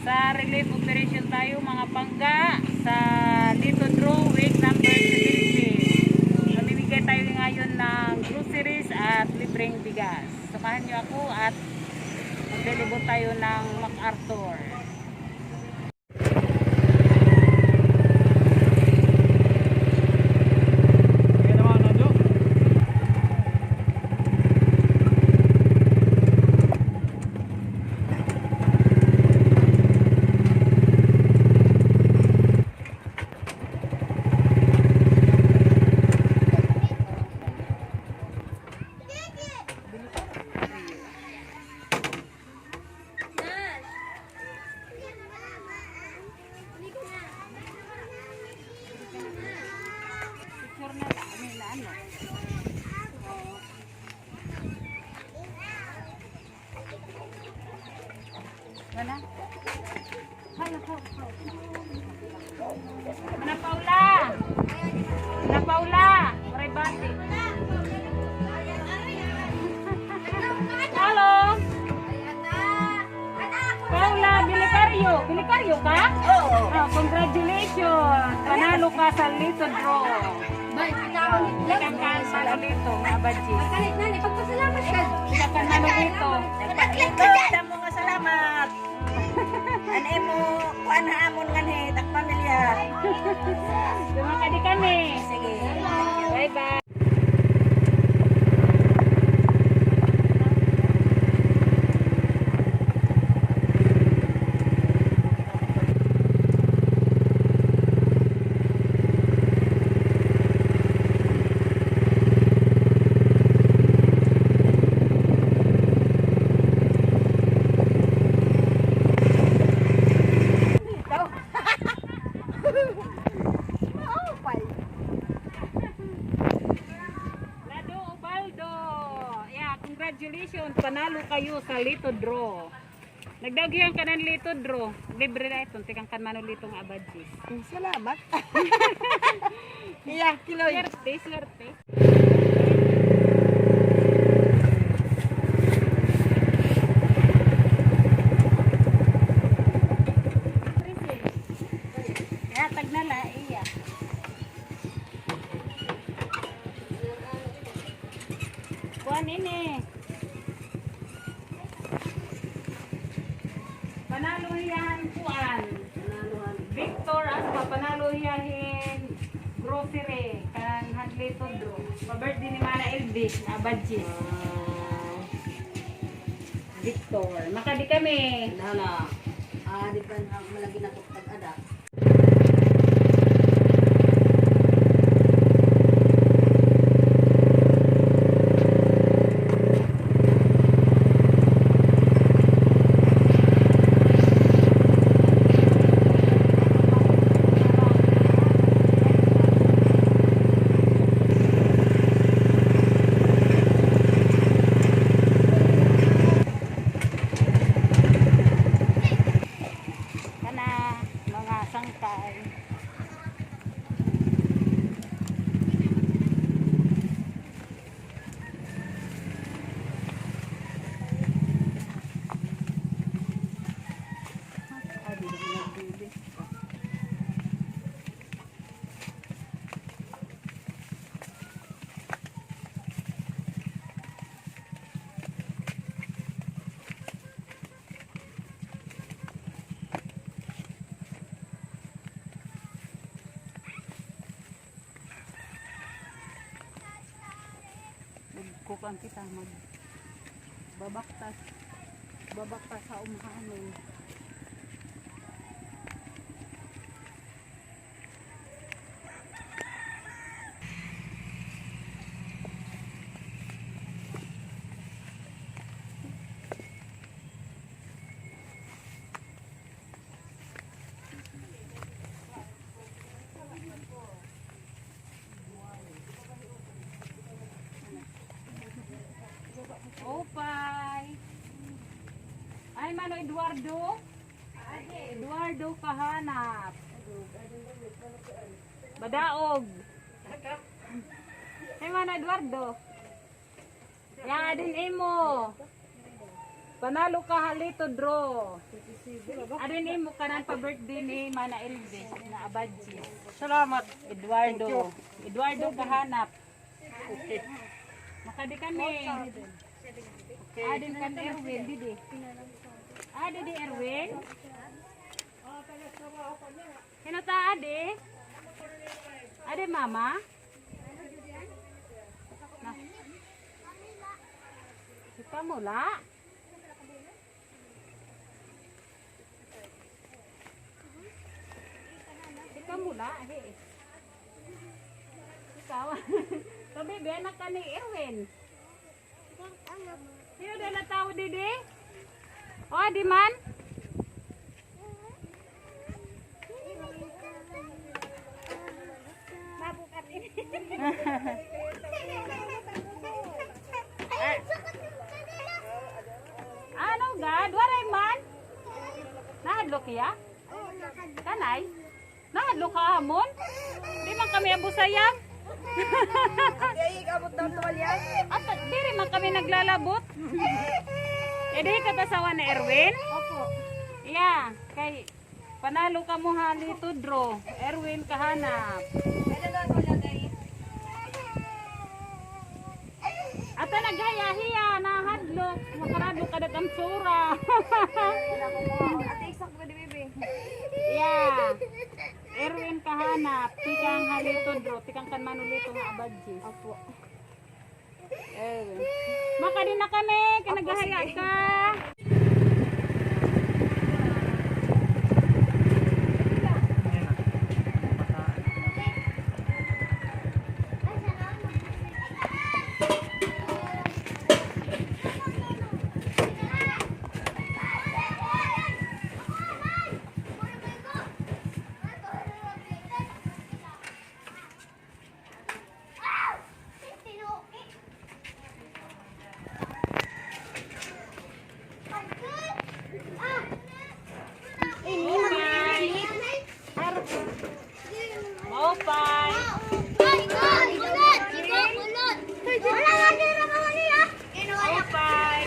Sa relief operation tayo mga pangga sa Lito Draw week number 70. Mamimigay tayo ngayon ng groceries at libreng bigas. Samahan niyo ako at magdeliver tayo ng MacArthur. Mana? Hala, Mana Paula? Mana Paula? Rebati. Halo. Paula, Bilikaryo. Bilikaryo ka? Oo. Oh, congratulations. Panalo ka sa Lito Draw. Bye, Ikan ka sa Lito, mga badji. Kahit na, ipagpasalamat ka. Ikan ka na Lito. Damo nga salamat. Anay mo, kuan hamon nga ni tak pamilya. Dumakadi kami. Sige. Bye-bye. Lado Ubaldo. Yeah, congratulations. Panalo kayo sa Lito Draw. Nagdagihan ka ng Lito Draw. Libre na ito. Tikang kanmano litong abadjis. Salamat. Iya, kiloy. Swerte, swerte. Ya, tagnala, iya. Kuan ini. Panaluhihan kuan. Victor as panaluhihan grocery kan hadli tudro. Pa-birthday ni Mana Elvis na badges. Victor, makadi kami. Nala. Di pa malagi na tukag ada. Mga sangkay. Kukuan kita babaktas sa umahanon. Opay. Ay, Mano Eduardo? Eduardo kahanap. Badaog. Ay, Mano Eduardo? Yang adin imo. Panalo ka halito draw. Adin rin mo kanan pa birthday ni Mana Elvis na Abadji. Salamat. Eduardo. Eduardo kahanap. Makadi kami. Adin kan Erwin, Didi. Didi Erwin. Sino ta ade? Ade mama? Nah. Kita mula. Kita mula, Ikaw. Sabi, anak ka ni Erwin. Sino na tao, Didi? O, di man? Mabukat ini. Ano ga? Dwaray man? Nahadlok ya? Kanay? Nahadlok ka hamon? Di man kami abusayang? Ay, kabot daw tuwalya. At diri man kami naglalabot? Di katasawa ni Erwin? Opo. Yeah, kay panalo ka mo hali to draw. Erwin kahanap. Kailan daw tuwalya day? Ata naghayahiya na hadlok. Makarado ka datang sura. Ate, isak ba di bebe? Yeah. Erwin kahanap. Tikang halito draw. Tikang kan manulito nga Abadji. Opo. Erwin. Makadi na kami. Kinagahaya ka. Maupay. Maupay.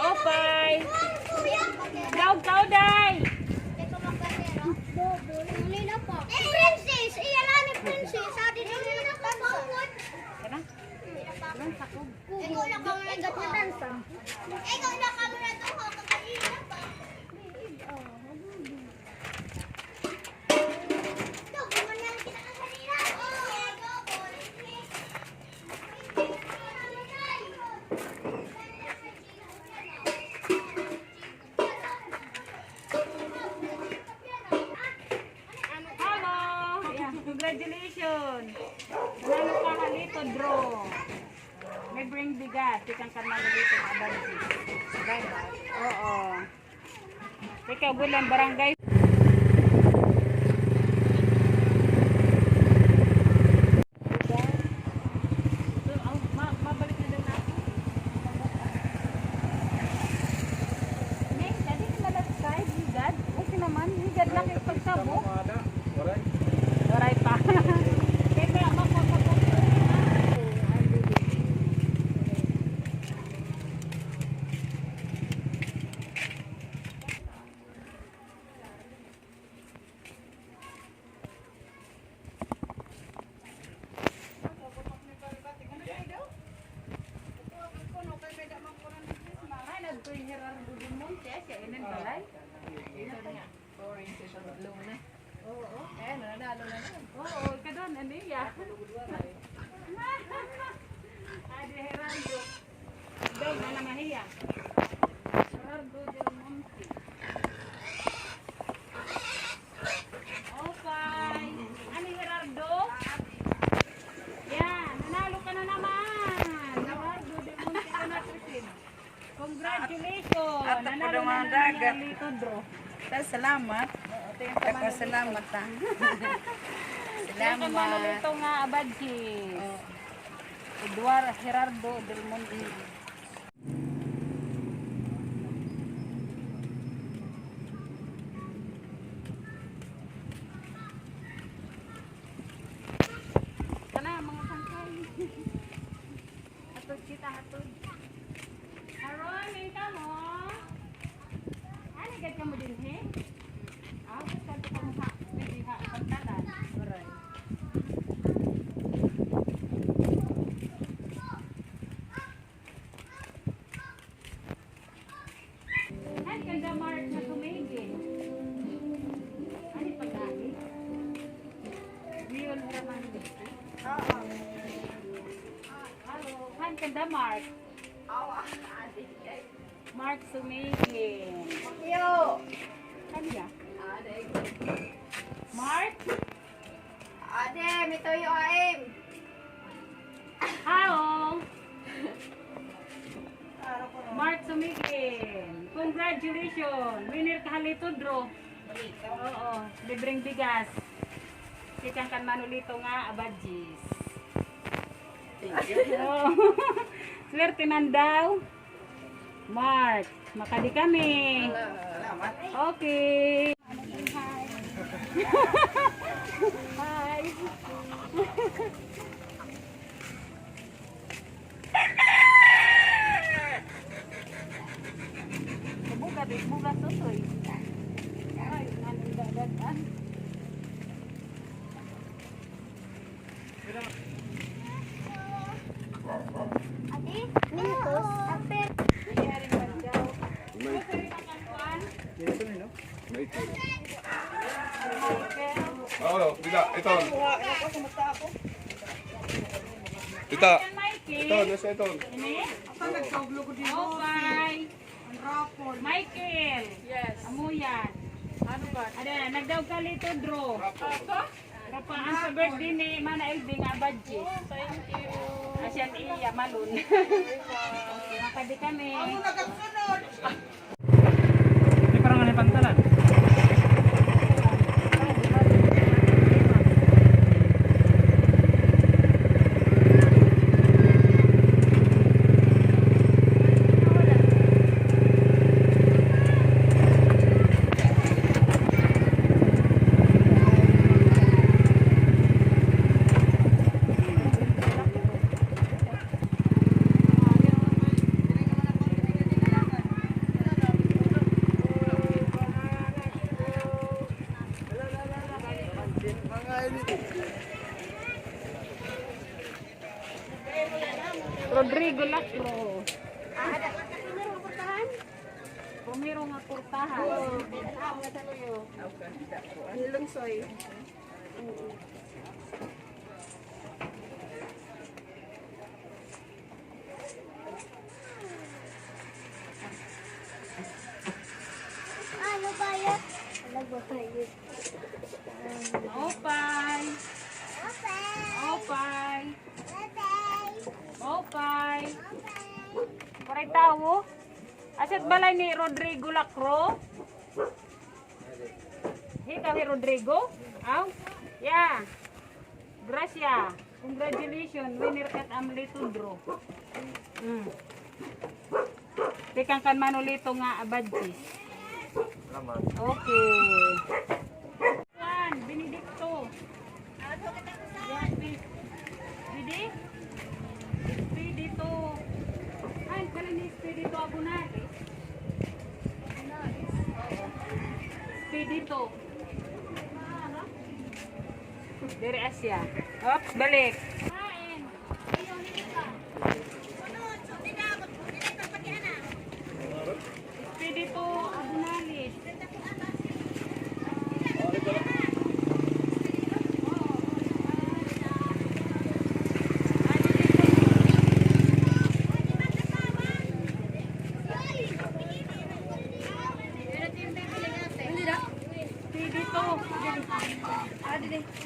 Maupay. Daog kau day. Princess, iya lah ni princess. Adi dulu nak pamawon. Kana? Lang sakog. Ikaw na kamo na dansa. Ikaw na kamo na tuho ka kanina pa. Dog, man kita ka kanina. Hello. Yeah, congratulations. Nanalo ka halito draw. May bring bigas. Tikang kan manulito nga Abadji. Bye-bye. Oo. Ikaw bulan barangay. Mabalik na daw natin. Ning, tadi ka nalag-side, higad. Okay naman, higad lang yung pagsabok. Oray pa. Kaya makapapapapap. Oo, kadon ano ya? Ade Herando. Dai mana mahiya? Gerardo del Monte. Okay. Ani Gerardo? Yan, nanalo ka na naman. Gerardo del Monte ka na receive. Congratulations. At ako Nanalo ng mga na dagat. ng Lito draw. Salamat. Salamat ta. Salamat. Manulito nga Abadji. Eduardo Gerardo del Monte. Kana mga sangkay. Hatod kita hatod. Aron, ikaw mo. Mark. Mark Sumigin. Yo. Kanya? Mark? Ade, mito yung aim. How? Mark Sumigin. Congratulations. Winner ka halito draw. Oo. Libreng bigas. Sikang kan manulito nga abadjis. Oh. Swerte man daw. Mark, makadi kami. Okay. Hi. Buka susoy. Ay, anong dadaan? Ate, mintos. Ape. Oh, Tita, ito. Tita, ito, nasa ito. Ini? Okay. Michael. Yes. Amuyan. Ano ba? Ada, nagdaw ka lito, draw. Rapaan sa birthday ni Mana Elving Abadji. Thank you. Asyan iya, malun. Makadi kami. Ini parang ano yung pantalan? Rodrigo Lacro. Pumiro nga kurtahan. Nilungsoy. Ano ba yan? Ano ba tayo? Opay. Opay. Opay. Koray tao. Aset balay ni Rodrigo Lacro. Hika ni Rodrigo. Aw. Yeah. Gracia. Congratulations. Winner kat amli tundro. Tikang kan manulito nga abadjis. Salamat. Okay. Juan, Benedicto. Yan, Bidi? Expedito. Ay, pala ni Expedito Abunares. Expedito. Dari Asia. Ops, balik. Kain. Expedito Abunares.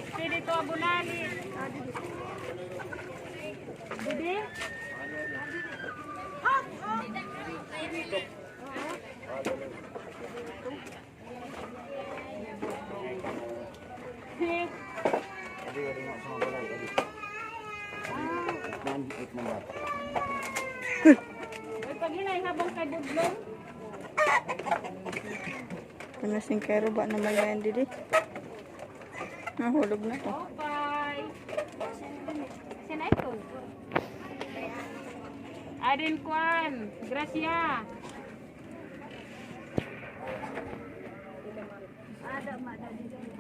Expedito Abunares. Bidi? Ay, pag hinay habang kay Budlong. Panasing kero ba na malayan didi? Nahulog na to. Opay. Sinay ko. Adin Kwan. Gracia.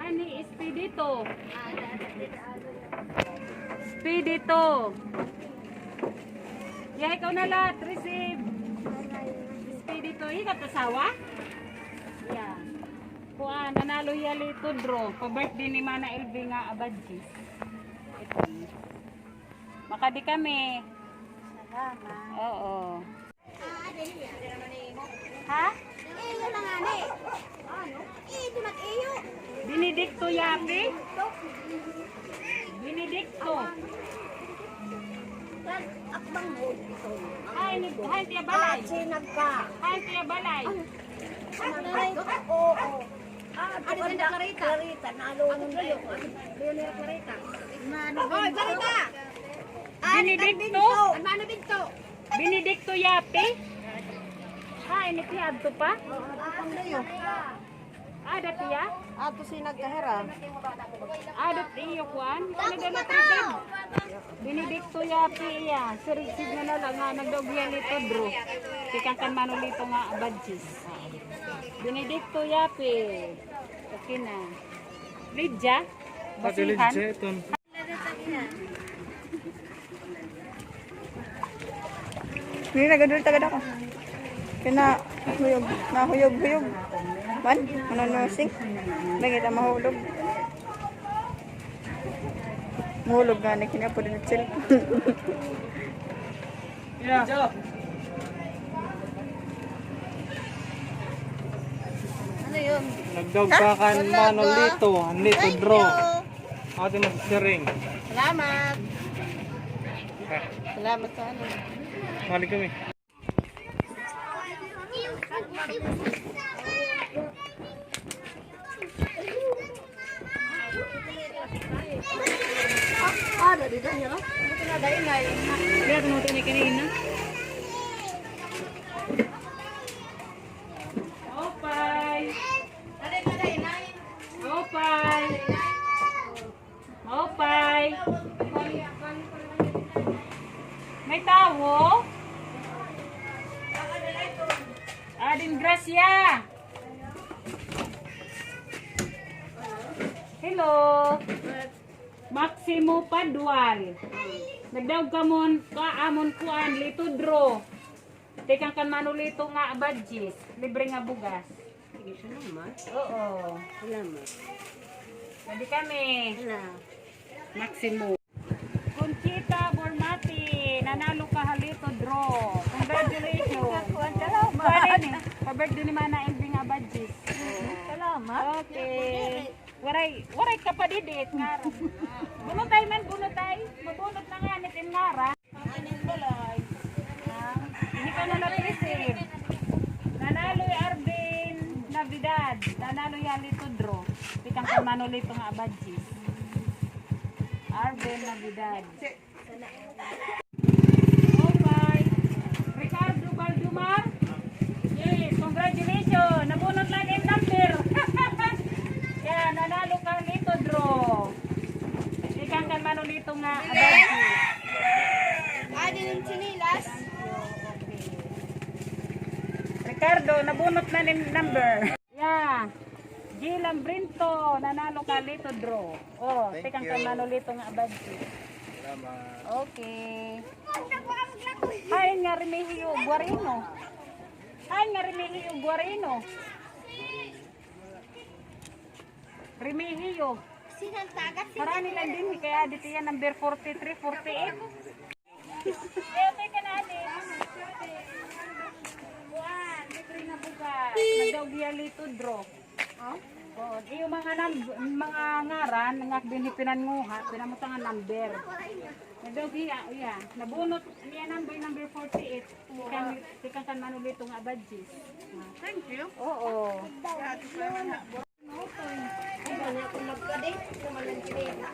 Ani Expedito. Expedito. Ya, ikaw na lahat. Receive. Expedito. Ikat asawa? Yeah. Kuan, nanalo yali ito draw. Pa-birthday ni Mana Elving nga Abadjis. Ito. Makadi kami. Oo. Ha? Iyo lang ani. Ano? Iyo mat iyo. Benedicto Yapi? Benedicto. Akbang mo ito. Ay, tiya balay. Sinag ka. Ay, tiya balay. Oo. Ano sa Clarita? Clarita, nalungon kayo. Leonera Clarita. Oy, Clarita! Benedicto? Mano Binto? Benedicto Yapi? Ay, ni tiya adto pa? Ang layo. Ada tiya? Ato sinag kahera. Ada tiyo kuan? Ano dala tribid? Benedicto Yapi iya. Sirig na lang nga nagdogyan nito bro. Tikang kan manulito nga abadjis. Benedicto Yapi. Okay na. Lidja? Basihan? ito. Hindi nagadul tagad ako. Kina nahuyog-huyog. Man, manonusing. Lagi ta mahulog. Mahulog nga na kina po din chill. Yeah. Ano yun? Nagdagkakan manolito. Anlito draw. Ate magsiring. Salamat. Salamat sa ano. Balik kami. Ada dito niyo. Buti na dahil na. Kaya tumutin ni kanina. Opay! Opay! Opay! May tawo? Adin Gracia! Hello! Maximo Padual. Nagdaog kamon kaamon kuan litudro. Tekang kan manulito nga badges, libre nga bugas. Salamat. Oo. Salamat. Pwede kami. Salamat. Maximo. Conchita Bormati, nanalo ka halito draw. Congratulations. Salamat. Pa-birthday ni Mana Elving nga badges. Salamat. Okay. Waray ka pa didit nga. Bunotay man, bunotay. Mabunot na nga nitin ngara. Hindi ka na na-receive. Nanalo yung Arvin Navidad. Nanalo yung Halito Draw. Pikang ka manulito nga abadjis. Arvin Navidad. Okay. Ricardo Baldumar. Yes, congratulations. Nabunot lang yung number. Yan, nanalo ka Halito Draw. Pikang ka manulito nga abadjis. Adi ng sinilas. Ricardo, nabunot na ng number. Yeah. G. Lambrinto, nanalo ka Lito Draw. Oh, tekang ka manulito nga abadji. Okay. Hay nga Remigio Guarino. Hay nga Remigio Guarino. Remigio. Sinang tagat. Marami lang din kaya dito yan number 43, 48. Okay ka na din. Buwan, libre na bukas. Nagdaugya Lito Draw. Oh, yung mga ngaran nga binipinan nguha, pinamuta nga number. Nagdaugya, iya. Nabunot niya number 48. Tikang kan manulito nga abadjis. Thank you. Oo. Iba na ako magka-date. Kumalang kinita.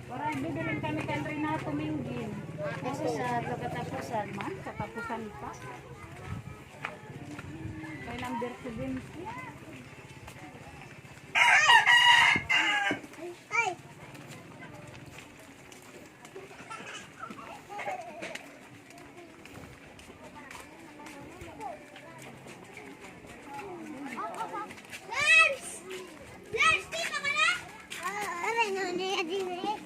Parang bibilin kami kan Renato Minggin. Kasi sa pagkatapusan. Man, katapusan pa. Kay number 70. Ay. Lars! Lars, dito ka na? Aray, nanay, adine.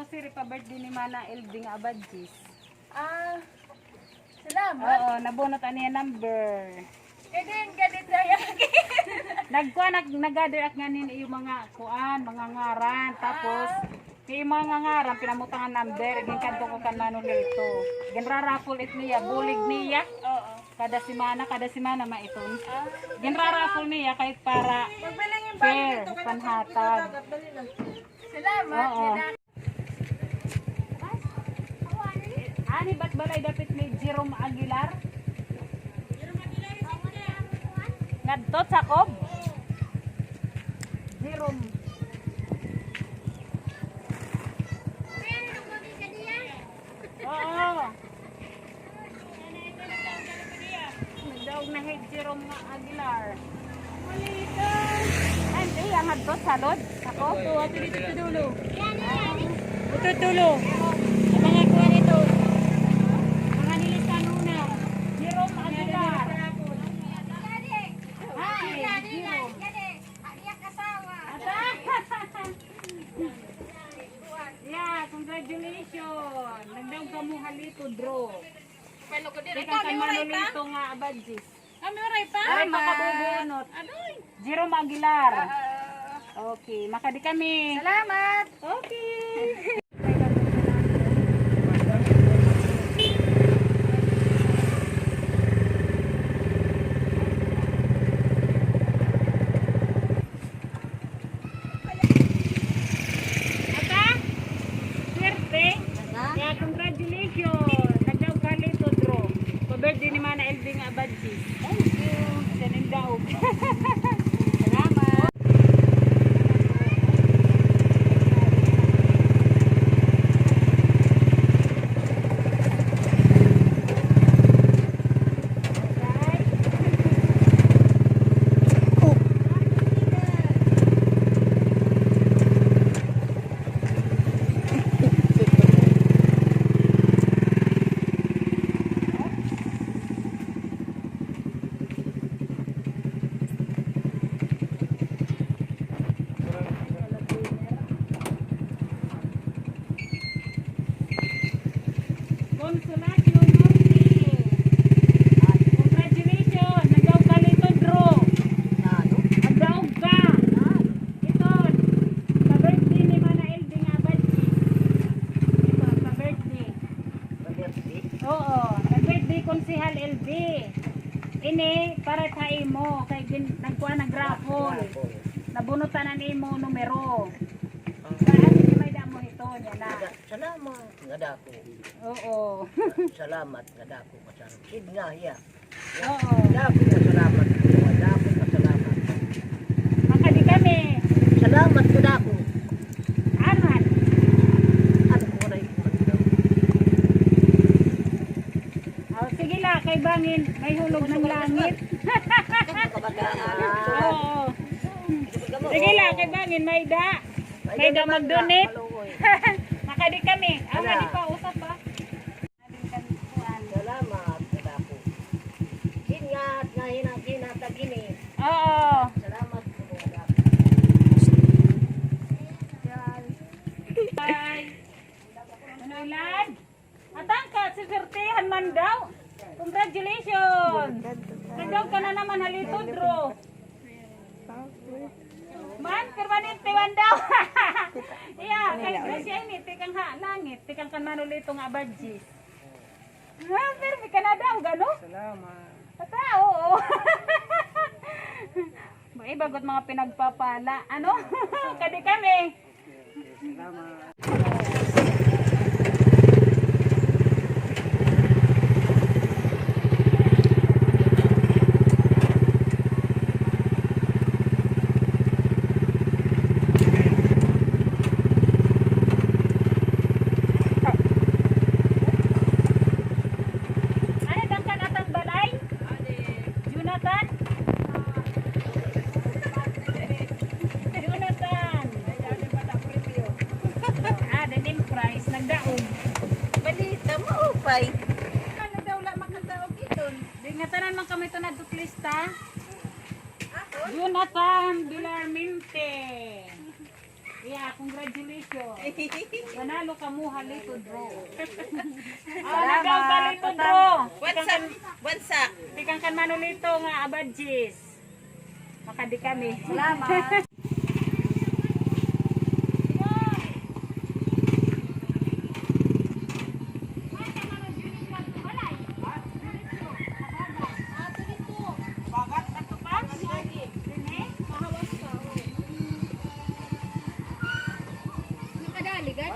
grocery pa birthday ni Mana Elding Abadjis. Salamat. Oo, nabunot aniya number. Kadin, kadin tayo. Nag-gather at nganin yung mga kuan, mga ngaran. Tapos, yung mga ngaran, pinamutangan number. Ginkanto ko kan Manolito. Ginrarapol it niya, bulig niya. Oo. Kada simana maiton. Ginrarapol niya kahit para Magbilang yung fair, dito. panhatag. Dali na. Salamat. Oo. Ani ba't balay dapit ni Jerome Aguilar? Ngadtot sa kob? Jerome. Oo. Nagdaog na hit Jerome Aguilar. Hindi, ang ngadtot sa lod. Sa kob? Ito, dito tutulo. Ito tulo. Ang mga kuha nito. Mga nilisan una. Jerome Aguilar. Hi, Jerome. Yeah, congratulations. Nagdaw ka mo halito, draw. Ikaw ka manulito nga abadjis. Kami oray pa. Ay, makabubunot. Jerome Aguilar. Okay, makadi kami. Salamat. Okay. Ata? Swerte? Yeah, congratulations. Nagdaog ka lito, draw. Pa-birthday ni Mana Elding Abadjis. Thank you. Siya daog. Salamat. Consolation Norte. Congratulations. Nagdaog ka lito, draw. Nagdaog ka. Ito, sa-birthday ni Mana Elding Abadjis. Ito, sa-birthday. Oo, sa-birthday konsehal LB. Ini, para sa imo. Kay nagkuha ng raffle. Nabunutan na ni imo numero. Saan ni may damo ito? Yan na. Salamat nga dako. Oo. Salamat nga dako kasarap. Sid nga hiya. Oo. Dako nga salamat. Dako nga salamat. Makadi kami. Salamat nga dako. Aran. Ano ko na ikuman daw. Oh, sige la, kay bangin. May hulog ng langit. Oo. Sige la, kay bangin. May da. May da mag-donate. Makadi kami. Ah, di pa. Usap pa. Salamat nga dako. Ingat nga hinatag ini. Oo. Salamat nga dako. Bye. Ano ilan? Atangka, sisertihan man daw. Congratulations. Nagdaw ka na naman halito, draw. Man, permanente man daw. Yeah, kay Gracia ini, tikang ha, langit, tikang kan manulito nga abadjis. Ah, pero may ka na daw, gano? Salamat. Ata, oo. May bagot mga pinagpapala. Ano? Kadi kami. Salamat. Ano dangkan atang balay? Jonathan? Jonathan. Ah, denim price nagdaog. Balita mo, upay. Ano daw lang makataog ito? Di nga tanan man kami to nadtuklista. Jonathan Bilarmente. Yeah, congratulations. Manalo ka mo halito draw. Salamat. Nagaw ka lito draw. Bansak. Tikang kan manulito nga abadjis. Makadi kami. Salamat. Nakadali, gan?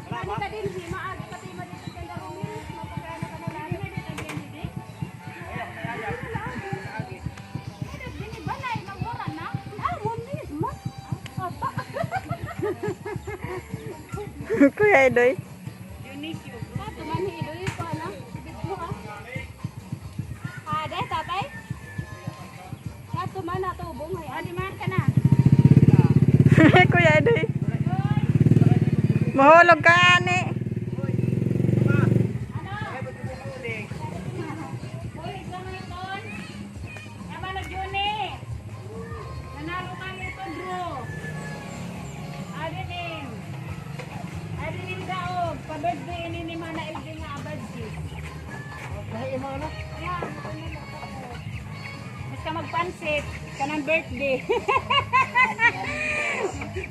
Ano ka din, si Maag, pati maliit ka darong yun, mapagana ka na lang, hindi ka din, hindi? Dini balay, magburan na? Munis, ma? Apa? Kuya Edoy. Dionisio. Kato man hidoy ko, ano? Bigbo ka? Ade, tatay? Kato man na tubong, ay, adi man ka na. Kuya Edoy. Mahulog ka ani. Uy, gamiton. Yaman na Juni. Nanalo ka nito, draw. Adinim. Adinim daog. Pa-birthday ini ni Mana Elvin nga abadjis. Ayan, mas ka magpansit. Kanang birthday.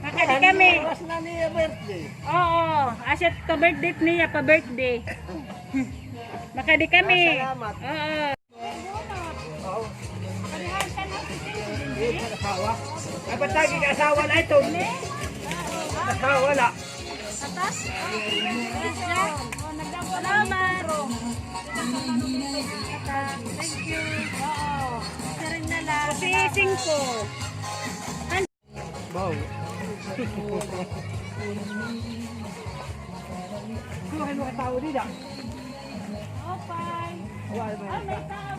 Makadi kami. na niya birthday. Oo. Asyat ka birthday niya pa-birthday. Makadi kami. Salamat. Oo. Ay, ba't lagi ka asawa na ito? Asawa na. Salamat. Thank you. Oo. Isa rin na lang. Kasi 5. Wow. Kuhan mo katao nila. Okay. Wala mo. Ah, may tao.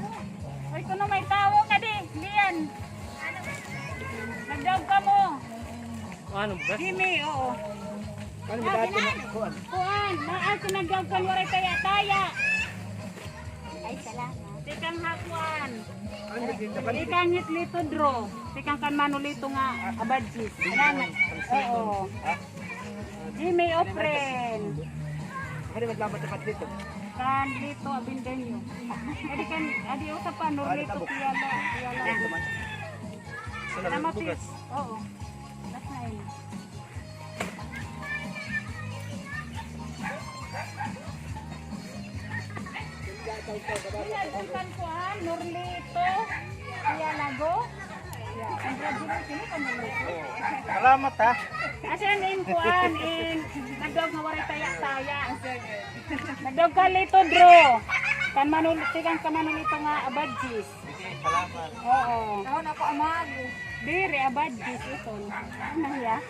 Ay, kuno may tao ka di. Lian. Nagdaog ka mo. Ano ba? Jimmy, oo. Ano ba dati na? Kuhan. Kuan, naan ko nagdaog ka waray taya-taya. Ay, salamat. Tikang hakuan. Ano ba dito ka? Tikang hitlito draw. Tikang kan manulito nga abadjis. Salamat. Oo. Jimmy, ofren. Ano ba lamat dapat dito? Kan lito abindenyo. Adi usap pa nurlito piyala. Salamat sis. Oo. That's nice. Kan kuan nurlito piyalago. Congratulations ka nurlito. Salamat ha. Asan in kuan in nagdog nga waray taya-taya. Nagdog ka lito draw. Kan manulito kang kamanulito nga abadjis. Salamat. Oo. Tahon ako amag. Diri abadjis ito. Ano ya?